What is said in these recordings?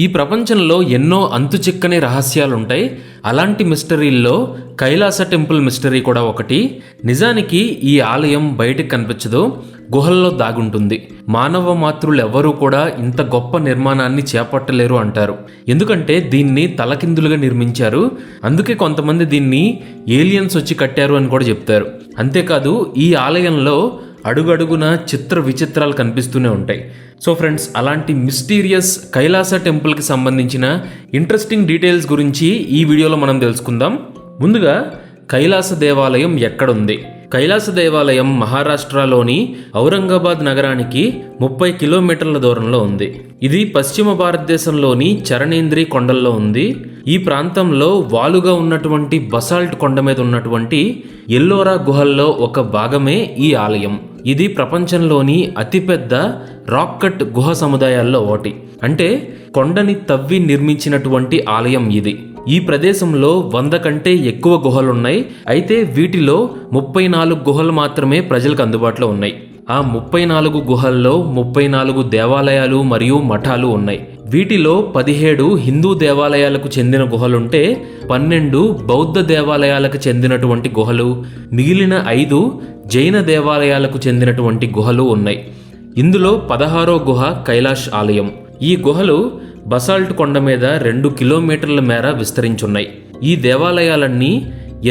ఈ ప్రపంచంలో ఎన్నో అంతుచిక్కని రహస్యాలుంటాయి. అలాంటి మిస్టరీల్లో కైలాస టెంపుల్ మిస్టరీ కూడా ఒకటి. నిజానికి ఈ ఆలయం బయటికి కనిపించదు, గుహల్లో దాగుంటుంది. మానవ మాతృలు ఎవ్వరూ కూడా ఇంత గొప్ప నిర్మాణాన్ని చేపట్టలేరు అంటారు. ఎందుకంటే దీన్ని తలకిందులుగా నిర్మించారు. అందుకే కొంతమంది దీన్ని ఏలియన్స్ వచ్చి కట్టారు అని కూడా చెప్తారు. అంతేకాదు ఈ ఆలయంలో అడుగడుగున చిత్ర విచిత్రాలు కనిపిస్తూనే ఉంటాయి. సో ఫ్రెండ్స్, అలాంటి మిస్టీరియస్ కైలాస టెంపుల్కి సంబంధించిన ఇంట్రెస్టింగ్ డీటెయిల్స్ గురించి ఈ వీడియోలో మనం తెలుసుకుందాం. ముందుగా కైలాస దేవాలయం ఎక్కడుంది? కైలాస దేవాలయం మహారాష్ట్రలోని ఔరంగాబాద్ నగరానికి 30 కిలోమీటర్ల దూరంలో ఉంది. ఇది పశ్చిమ భారతదేశంలోని చరణేంద్రి కొండల్లో ఉంది. ఈ ప్రాంతంలో వాలుగా ఉన్నటువంటి బసాల్ట్ కొండ మీద ఉన్నటువంటి ఎల్లోరా గుహల్లో ఒక భాగమే ఈ ఆలయం. ఇది ప్రపంచంలోని అతిపెద్ద రాక్ కట్ గుహ సముదాయాల్లో ఒకటి. అంటే కొండని తవ్వి నిర్మించినటువంటి ఆలయం ఇది. ఈ ప్రదేశంలో 100 కంటే ఎక్కువ గుహలున్నాయి. అయితే వీటిలో 34 గుహలు మాత్రమే ప్రజలకు అందుబాటులో ఉన్నాయి. ఆ 34 గుహల్లో 34 దేవాలయాలు మరియు మఠాలు ఉన్నాయి. వీటిలో 17 హిందూ దేవాలయాలకు చెందిన గుహలుంటే 12 బౌద్ధ దేవాలయాలకు చెందినటువంటి గుహలు, మిగిలిన 5 జైన దేవాలయాలకు చెందినటువంటి గుహలు ఉన్నాయి. ఇందులో 16వ గుహ కైలాష్ ఆలయం. ఈ గుహలు బసాల్ట్ కొండ మీద 2 కిలోమీటర్ల మేర విస్తరించున్నాయి. ఈ దేవాలయాలన్నీ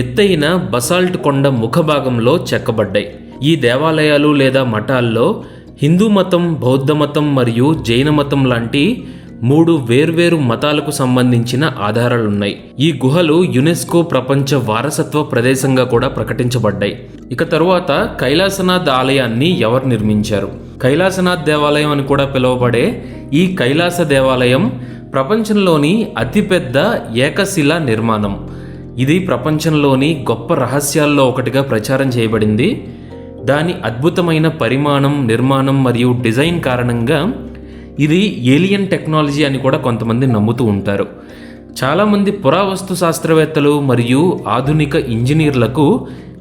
ఎత్తైన బసాల్ట్ కొండ ముఖభాగంలో చెక్కబడ్డాయి. ఈ దేవాలయాలు లేదా మఠాల్లో హిందూ మతం, బౌద్ధ మతం మరియు జైన మతం లాంటి 3 వేర్వేరు మతాలకు సంబంధించిన ఆధారాలున్నాయి. ఈ గుహలు యునెస్కో ప్రపంచ వారసత్వ ప్రదేశంగా కూడా ప్రకటించబడ్డాయి. ఇక తరువాత కైలాసనాథ్ ఆలయాన్ని ఎవరు నిర్మించారు? కైలాసనాథ్ దేవాలయం అని కూడా పిలువబడే ఈ కైలాస దేవాలయం ప్రపంచంలోని అతిపెద్ద ఏకశిలా నిర్మాణం. ఇది ప్రపంచంలోని గొప్ప రహస్యాల్లో ఒకటిగా ప్రచారం చేయబడింది. దాని అద్భుతమైన పరిమాణం, నిర్మాణం మరియు డిజైన్ కారణంగా ఇది ఏలియన్ టెక్నాలజీ అని కూడా కొంతమంది నమ్ముతూ ఉంటారు. చాలామంది పురావస్తు శాస్త్రవేత్తలు మరియు ఆధునిక ఇంజనీర్లకు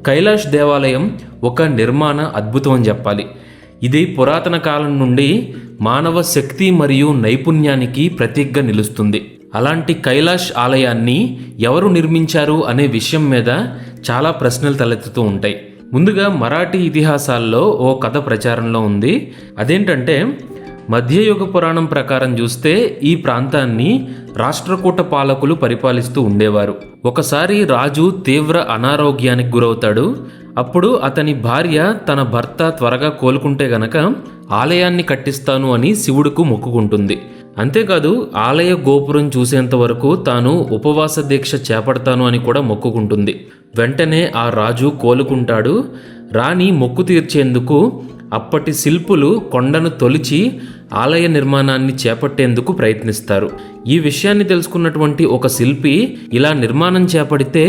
కైలాష్ దేవాలయం ఒక నిర్మాణ అద్భుతం అని చెప్పాలి. ఇది పురాతన కాలం నుండి మానవ శక్తి మరియు నైపుణ్యానికి ప్రతీకగా నిలుస్తుంది. అలాంటి కైలాష్ ఆలయాన్ని ఎవరు నిర్మించారు అనే విషయం మీద చాలా ప్రశ్నలు తలెత్తుతూ ఉంటాయి. ముందుగా మరాఠీ ఇతిహాసాల్లో ఓ కథ ప్రచారంలో ఉంది. అదేంటంటే, మధ్యయుగ పురాణం ప్రకారం చూస్తే ఈ ప్రాంతాన్ని రాష్ట్రకూట పాలకులు పరిపాలిస్తూ ఉండేవారు. ఒకసారి రాజు తీవ్ర అనారోగ్యానికి గురవుతాడు. అప్పుడు అతని భార్య తన భర్త త్వరగా కోలుకుంటే గనక ఆలయాన్ని కట్టిస్తాను అని శివుడుకు మొక్కుకుంటుంది. అంతేకాదు ఆలయ గోపురం చూసేంత వరకు తాను ఉపవాస దీక్ష చేపడతాను అని కూడా మొక్కుకుంటుంది. వెంటనే ఆ రాజు కోలుకుంటాడు. రాణి మొక్కు తీర్చేందుకు అప్పటి శిల్పులు కొండను తొలిచి ఆలయ నిర్మాణాన్ని చేపట్టేందుకు ప్రయత్నిస్తారు. ఈ విషయాన్ని తెలుసుకున్నటువంటి ఒక శిల్పి ఇలా నిర్మాణం చేపడితే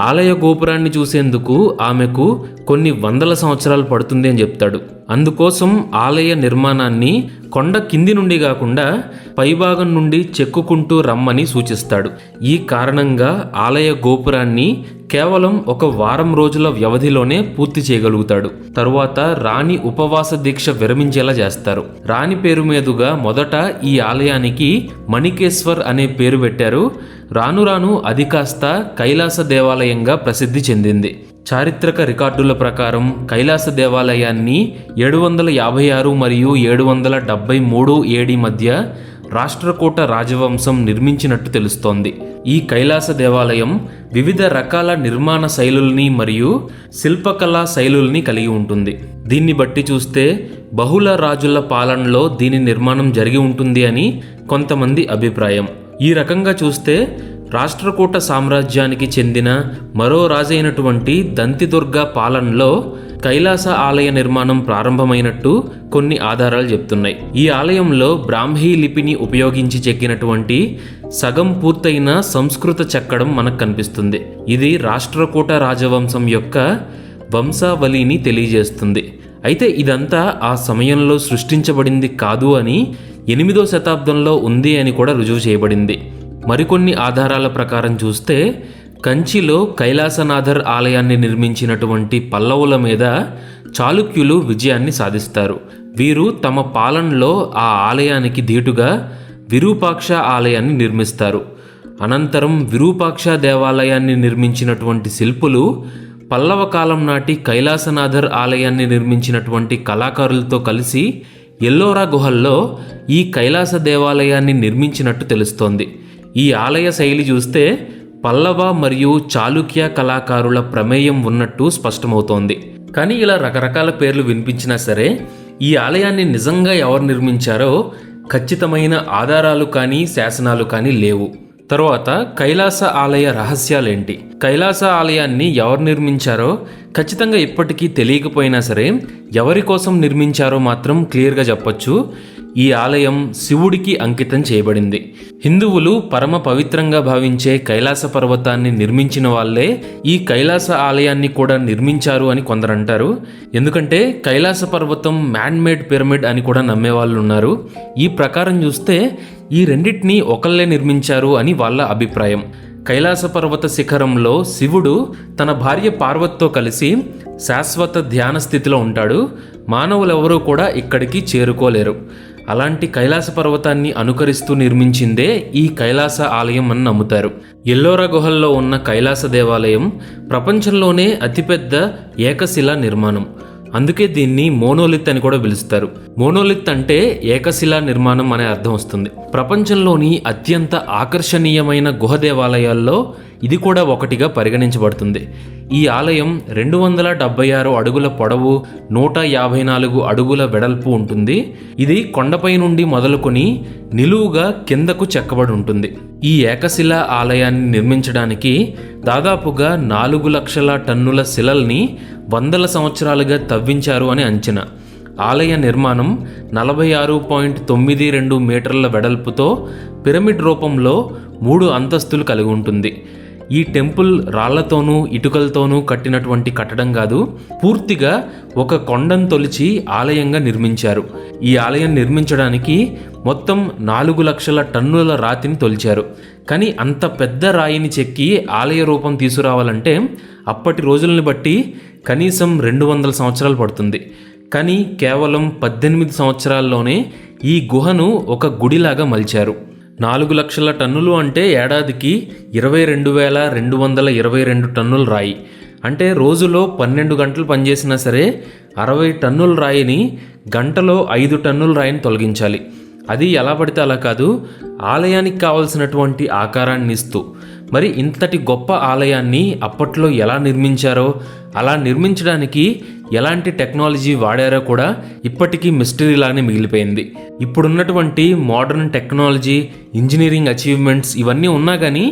ఆలయ గోపురాన్ని చూసేందుకు ఆమెకు కొన్ని 100 సంవత్సరాలు పడుతుంది అని చెప్తాడు. అందుకోసం ఆలయ నిర్మాణాన్ని కొండ కింది నుండి కాకుండా పైభాగం నుండి చెక్కుకుంటూ రమ్మని సూచిస్తాడు. ఈ కారణంగా ఆలయ గోపురాన్ని కేవలం 1 వారం రోజుల వ్యవధిలోనే పూర్తి చేయగలుగుతాడు. తరువాత రాణి ఉపవాస దీక్ష విరమించేలా చేస్తారు. రాణి పేరు మీదుగా మొదట ఈ ఆలయానికి మణికేశ్వర్ అనే పేరు పెట్టారు. రాను రాను అది కాస్త కైలాస దేవాలయంగా ప్రసిద్ధి చెందింది. చారిత్రక రికార్డుల ప్రకారం కైలాస దేవాలయాన్ని 756 మరియు 773 ఏడి మధ్య రాష్ట్రకూట రాజవంశం నిర్మించినట్టు తెలుస్తోంది. ఈ కైలాస దేవాలయం వివిధ రకాల నిర్మాణ శైలుల్ని మరియు శిల్పకళా శైలుల్ని కలిగి ఉంటుంది. దీన్ని బట్టి చూస్తే బహుళ రాజుల పాలనలో దీని నిర్మాణం జరిగి ఉంటుంది అని కొంతమంది అభిప్రాయం. ఈ రకంగా చూస్తే రాష్ట్రకూట సామ్రాజ్యానికి చెందిన మరో రాజైనటువంటి దంతిదుర్గ పాలనలో కైలాస ఆలయ నిర్మాణం ప్రారంభమైనట్టు కొన్ని ఆధారాలు చెప్తున్నాయి. ఈ ఆలయంలో బ్రాహ్మీ లిపిని ఉపయోగించి చెక్కినటువంటి సగం పూర్తయిన సంస్కృత చెక్కడం మనకు కనిపిస్తుంది. ఇది రాష్ట్రకూట రాజవంశం యొక్క వంశావళిని తెలియజేస్తుంది. అయితే ఇదంతా ఆ సమయంలో సృష్టించబడింది కాదు అని 8వ శతాబ్దంలో ఉంది అని కూడా రుజువు చేయబడింది. మరికొన్ని ఆధారాల ప్రకారం చూస్తే కంచిలో కైలాసనాథర్ ఆలయాన్ని నిర్మించినటువంటి పల్లవుల మీద చాళుక్యులు విజయాన్ని సాధిస్తారు. వీరు తమ పాలనలో ఆ ఆలయానికి ధీటుగా విరూపాక్ష ఆలయాన్ని నిర్మిస్తారు. అనంతరం విరూపాక్ష దేవాలయాన్ని నిర్మించినటువంటి శిల్పులు పల్లవ కాలం నాటి కైలాసనాథర్ ఆలయాన్ని నిర్మించినటువంటి కళాకారులతో కలిసి ఎల్లోరా గుహల్లో ఈ కైలాస దేవాలయాన్ని నిర్మించినట్టు తెలుస్తోంది. ఈ ఆలయ శైలి చూస్తే పల్లవ మరియు చాళుక్య కళాకారుల ప్రమేయం ఉన్నట్టు స్పష్టమవుతోంది. కానీ ఇలా రకరకాల పేర్లు వినిపించినా సరే ఈ ఆలయాన్ని నిజంగా ఎవరు నిర్మించారో ఖచ్చితమైన ఆధారాలు కానీ శాసనాలు కానీ లేవు. తరువాత కైలాస ఆలయ రహస్యాలేంటి? కైలాస ఆలయాన్ని ఎవరు నిర్మించారో ఖచ్చితంగా ఇప్పటికీ తెలియకపోయినా సరే ఎవరి కోసం నిర్మించారో మాత్రం క్లియర్గా చెప్పొచ్చు. ఈ ఆలయం శివుడికి అంకితం చేయబడింది. హిందువులు పరమ పవిత్రంగా భావించే కైలాస పర్వతాన్ని నిర్మించిన వాళ్ళే ఈ కైలాస ఆలయాన్ని కూడా నిర్మించారు అని కొందరు అంటారు. ఎందుకంటే కైలాస పర్వతం మ్యాన్ మేడ్ పిరమిడ్ అని కూడా నమ్మేవాళ్ళు ఉన్నారు. ఈ ప్రకారం చూస్తే ఈ రెండింటినీ ఒకళ్ళే నిర్మించారు అని వాళ్ళ అభిప్రాయం. కైలాస పర్వత శిఖరంలో శివుడు తన భార్య పార్వతితో కలిసి శాశ్వత ధ్యాన స్థితిలో ఉంటాడు. మానవులెవరూ కూడా ఇక్కడికి చేరుకోలేరు. అలాంటి కైలాస పర్వతాన్ని అనుకరిస్తూ నిర్మించిందే ఈ కైలాస ఆలయం అని నమ్ముతారు. ఎల్లోరా గుహల్లో ఉన్న కైలాస దేవాలయం ప్రపంచంలోనే అతిపెద్ద ఏకశిలా నిర్మాణం. అందుకే దీన్ని మోనోలిత్ అని కూడా పిలుస్తారు. మోనోలిత్ అంటే ఏకశిలా నిర్మాణం అనే అర్థం వస్తుంది. ప్రపంచంలోని అత్యంత ఆకర్షణీయమైన గుహ దేవాలయాల్లో ఇది కూడా ఒకటిగా పరిగణించబడుతుంది. ఈ ఆలయం 276 అడుగుల పొడవు, 154 అడుగుల వెడల్పు ఉంటుంది. ఇది కొండపై నుండి మొదలుకొని నిలువుగా కిందకు చెక్కబడి ఉంటుంది. ఈ ఏకశిల ఆలయాన్ని నిర్మించడానికి దాదాపుగా 4 లక్షల టన్నుల శిలల్ని వందల సంవత్సరాలుగా తవ్వించారు అని అంచనా. ఆలయ నిర్మాణం 46.92 మీటర్ల వెడల్పుతో పిరమిడ్ రూపంలో 3 అంతస్తులు కలిగి ఉంటుంది. ఈ టెంపుల్ రాళ్లతోనూ ఇటుకలతోనూ కట్టినటువంటి కట్టడం కాదు, పూర్తిగా ఒక కొండను తొలిచి ఆలయంగా నిర్మించారు. ఈ ఆలయం నిర్మించడానికి మొత్తం 4 లక్షల టన్నుల రాతిని తొలిచారు. కానీ అంత పెద్ద రాయిని చెక్కి ఆలయ రూపం తీసుకురావాలంటే అప్పటి రోజుల్ని బట్టి కనీసం 200 సంవత్సరాలు పడుతుంది. కానీ కేవలం 18 సంవత్సరాల్లోనే ఈ గుహను ఒక గుడిలాగా మలిచారు. 4 లక్షల టన్నులు అంటే ఏడాదికి 22,222 టన్నుల రాయి. అంటే రోజులో 12 గంటలు పనిచేసినా సరే 60 టన్నుల రాయిని గంటలో 5 టన్నుల రాయిని తొలగించాలి. అది ఎలా పడితే అలా కాదు, ఆలయానికి కావాల్సినటువంటి ఆకారాన్ని ఇస్తూ. మరి ఇంతటి గొప్ప ఆలయాన్ని అప్పట్లో ఎలా నిర్మించారో, అలా నిర్మించడానికి ఎలాంటి టెక్నాలజీ వాడారో కూడా ఇప్పటికీ మిస్టరీలానే మిగిలిపోయింది. ఇప్పుడున్నటువంటి మోడర్న్ టెక్నాలజీ, ఇంజనీరింగ్ అచీవ్మెంట్స్ ఇవన్నీ ఉన్నా కానీ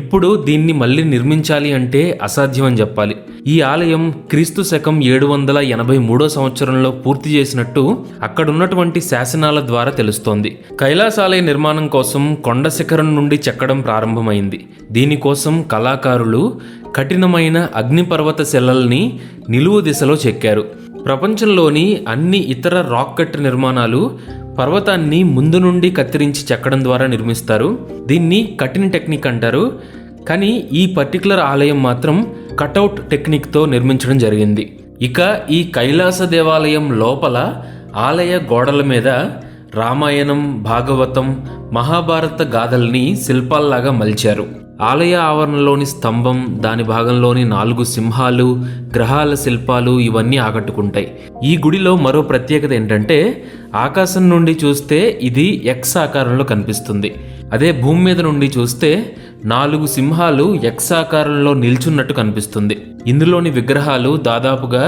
ఇప్పుడు దీన్ని మళ్ళీ నిర్మించాలి అంటే అసాధ్యం అని చెప్పాలి. ఈ ఆలయం క్రీస్తు శకం 783 సంవత్సరంలో పూర్తి చేసినట్టు అక్కడున్నటువంటి శాసనాల ద్వారా తెలుస్తోంది. కైలాసాలయ నిర్మాణం కోసం కొండ శిఖరం నుండి చెక్కడం ప్రారంభమైంది. దీనికోసం కళాకారులు కఠినమైన అగ్నిపర్వత శిలల్ని నిలువు దిశలో చెక్కారు. ప్రపంచంలోని అన్ని ఇతర రాక్ కట్ నిర్మాణాలు పర్వతాన్ని ముందు నుండి కత్తిరించి చెక్కడం ద్వారా నిర్మిస్తారు. దీన్ని కటింగ్ టెక్నిక్ అంటారు. కానీ ఈ పర్టికులర్ ఆలయం మాత్రం కటౌట్ టెక్నిక్తో నిర్మించడం జరిగింది. ఇక ఈ కైలాస దేవాలయం లోపల ఆలయ గోడల మీద రామాయణం, భాగవతం, మహాభారత గాథల్ని శిల్పాల్లాగా మలిచారు. ఆలయ ఆవరణలోని స్తంభం, దాని భాగంలోని 4 సింహాలు, గ్రహాల శిల్పాలు ఇవన్నీ ఆకట్టుకుంటాయి. ఈ గుడిలో మరో ప్రత్యేకత ఏంటంటే ఆకాశం నుండి చూస్తే ఇది ఎక్స్ ఆకారంలో కనిపిస్తుంది. అదే భూమి మీద నుండి చూస్తే 4 సింహాలు ఎక్స్ ఆకారంలో నిల్చున్నట్టు కనిపిస్తుంది. ఇందులోని విగ్రహాలు దాదాపుగా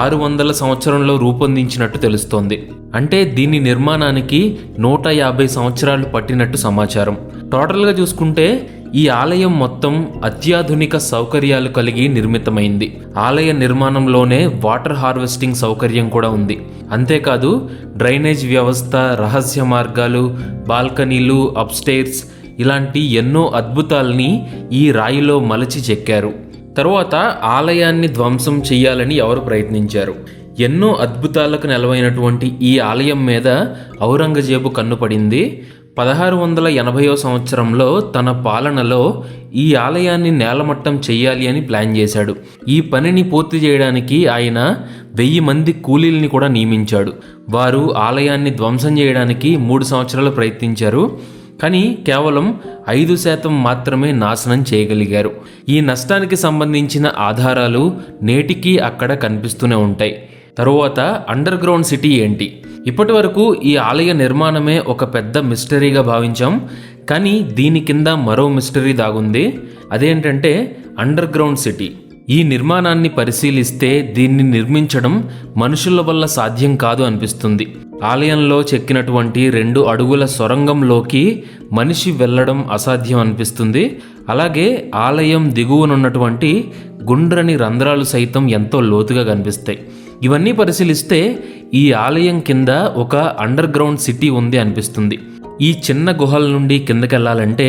600 సంవత్సరంలో రూపొందించినట్టు తెలుస్తోంది. అంటే దీని నిర్మాణానికి 150 సంవత్సరాలు పట్టినట్టు సమాచారం. టోటల్గా చూసుకుంటే ఈ ఆలయం మొత్తం అత్యాధునిక సౌకర్యాలు కలిగి నిర్మితమైంది. ఆలయ నిర్మాణంలోనే వాటర్ హార్వెస్టింగ్ సౌకర్యం కూడా ఉంది. అంతేకాదు డ్రైనేజ్ వ్యవస్థ, రహస్య మార్గాలు, బాల్కనీలు, అప్స్టైర్స్ ఇలాంటి ఎన్నో అద్భుతాల్ని ఈ రాయిలో మలచి చెక్కారు. తరువాత ఆలయాన్ని ధ్వంసం చెయ్యాలని ఎవరు ప్రయత్నించారు? ఎన్నో అద్భుతాలకు నెలవైనటువంటి ఈ ఆలయం మీద ఔరంగజేబు కన్నుపడింది. 1680వ సంవత్సరంలో తన పాలనలో ఈ ఆలయాన్ని నేలమట్టం చెయ్యాలి అని ప్లాన్ చేశాడు. ఈ పనిని పూర్తి చేయడానికి ఆయన 1000 మంది కూలీల్ని కూడా నియమించాడు. వారు ఆలయాన్ని ధ్వంసం చేయడానికి 3 సంవత్సరాలు ప్రయత్నించారు, కానీ కేవలం 5% మాత్రమే నాశనం చేయగలిగారు. ఈ నష్టానికి సంబంధించిన ఆధారాలు నేటికీ అక్కడ కనిపిస్తూనే ఉంటాయి. తరువాత అండర్ గ్రౌండ్ సిటీ ఏంటి? ఇప్పటి వరకు ఈ ఆలయ నిర్మాణమే ఒక పెద్ద మిస్టరీగా భావించాం, కానీ దీని కింద మరో మిస్టరీ దాగుంది. అదేంటంటే అండర్ గ్రౌండ్ సిటీ. ఈ నిర్మాణాన్ని పరిశీలిస్తే దీన్ని నిర్మించడం మనుషుల వల్ల సాధ్యం కాదు అనిపిస్తుంది. ఆలయంలో చెక్కినటువంటి 2 అడుగుల సొరంగంలోకి మనిషి వెళ్ళడం అసాధ్యం అనిపిస్తుంది. అలాగే ఆలయం దిగువనున్నటువంటి గుండ్రని రంధ్రాలు సైతం ఎంతో లోతుగా కనిపిస్తాయి. ఇవన్నీ పరిశీలిస్తే ఈ ఆలయం కింద ఒక అండర్ గ్రౌండ్ సిటీ ఉంది అనిపిస్తుంది. ఈ చిన్న గుహల నుండి కిందకెళ్లాలంటే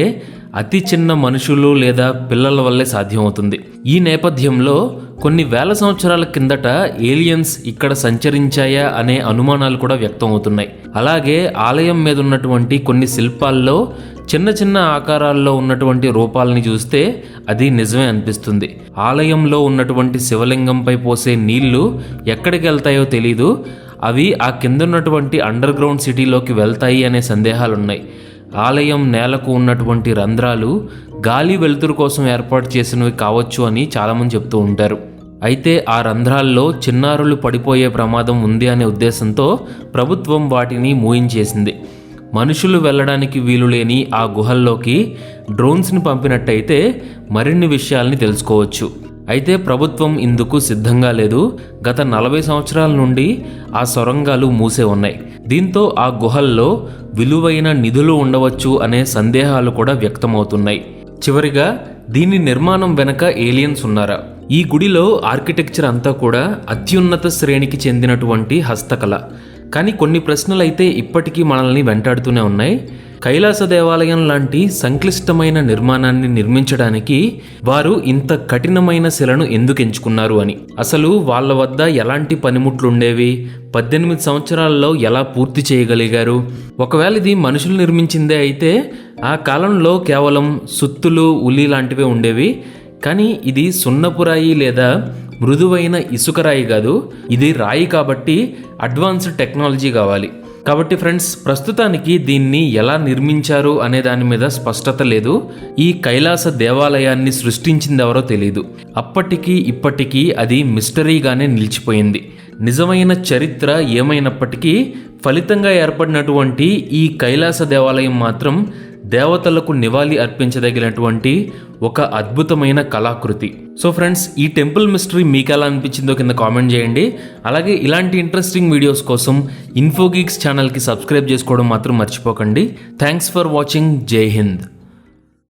అతి చిన్న మనుషులు లేదా పిల్లల వల్లే సాధ్యమవుతుంది. ఈ నేపథ్యంలో కొన్ని వేల సంవత్సరాల కిందట ఏలియన్స్ ఇక్కడ సంచరించాయా అనే అనుమానాలు కూడా వ్యక్తం అవుతున్నాయి. అలాగే ఆలయం మీద ఉన్నటువంటి కొన్ని శిల్పాల్లో చిన్న చిన్న ఆకారాల్లో ఉన్నటువంటి రూపాలని చూస్తే అది నిజమే అనిపిస్తుంది. ఆలయంలో ఉన్నటువంటి శివలింగంపై పోసే నీళ్లు ఎక్కడికి వెళ్తాయో తెలీదు, అవి ఆ కింద ఉన్నటువంటి అండర్ గ్రౌండ్ సిటీలోకి వెళ్తాయి అనే సందేహాలున్నాయి. ఆలయం నేలకు ఉన్నటువంటి రంధ్రాలు గాలి వెలుతురు కోసం ఏర్పాటు చేసినవి కావచ్చు అని చాలామంది చెప్తూ ఉంటారు. అయితే ఆ రంధ్రాల్లో చిన్నారులు పడిపోయే ప్రమాదం ఉంది అనే ఉద్దేశంతో ప్రభుత్వం వాటిని మూయించేసింది. మనుషులు వెళ్ళడానికి వీలు లేని ఆ గుహల్లోకి డ్రోన్స్ని పంపినట్టయితే మరిన్ని విషయాల్ని తెలుసుకోవచ్చు. అయితే ప్రభుత్వం ఇందుకు సిద్ధంగా లేదు. గత 40 సంవత్సరాల నుండి ఆ సొరంగాలు మూసే ఉన్నాయి. దీంతో ఆ గుహల్లో విలువైన నిధులు ఉండవచ్చు అనే సందేహాలు కూడా వ్యక్తమవుతున్నాయి. చివరిగా దీని నిర్మాణం వెనక ఏలియన్స్ ఉన్నారా? ఈ గుడిలో ఆర్కిటెక్చర్ అంతా కూడా అత్యున్నత శ్రేణికి చెందినటువంటి హస్తకళ. కానీ కొన్ని ప్రశ్నలు అయితే ఇప్పటికీ మనల్ని వెంటాడుతూనే ఉన్నాయి. కైలాస దేవాలయం లాంటి సంక్లిష్టమైన నిర్మాణాన్ని నిర్మించడానికి వారు ఇంత కఠినమైన శిలను ఎందుకు ఎంచుకున్నారు అని. అసలు వాళ్ళ వద్ద ఎలాంటి పనిముట్లు ఉండేవి? 18 సంవత్సరాల్లో ఎలా పూర్తి చేయగలిగారు? ఒకవేళ ఇది మనుషులు నిర్మించిందే అయితే ఆ కాలంలో కేవలం సుత్తులు, ఉలి లాంటివే ఉండేవి. కానీ ఇది సున్నపురాయి లేదా మృదువైన ఇసుకరాయి కాదు, ఇది రాయి కాబట్టి అడ్వాన్స్డ్ టెక్నాలజీ కావాలి. కాబట్టి ఫ్రెండ్స్, ప్రస్తుతానికి దీన్ని ఎలా నిర్మించారు అనే దాని మీద స్పష్టత లేదు. ఈ కైలాస దేవాలయాన్ని సృష్టించింది ఎవరో తెలియదు. అప్పటికీ ఇప్పటికీ అది మిస్టరీగానే నిలిచిపోయింది. నిజమైన చరిత్ర ఏమైనప్పటికీ ఫలితంగా ఏర్పడినటువంటి ఈ కైలాస దేవాలయం మాత్రం దేవతలకు నివాళి అర్పించదగినటువంటి ఒక అద్భుతమైన కళాకృతి. సో ఫ్రెండ్స్, ఈ టెంపుల్ మిస్టరీ మీకు ఎలా అనిపించిందో కింద కామెంట్ చేయండి. అలాగే ఇలాంటి ఇంట్రెస్టింగ్ వీడియోస్ కోసం ఇన్ఫోగీక్స్ ఛానల్కి సబ్స్క్రైబ్ చేసుకోవడం మాత్రం మర్చిపోకండి. Thanks for watching. జై హింద్.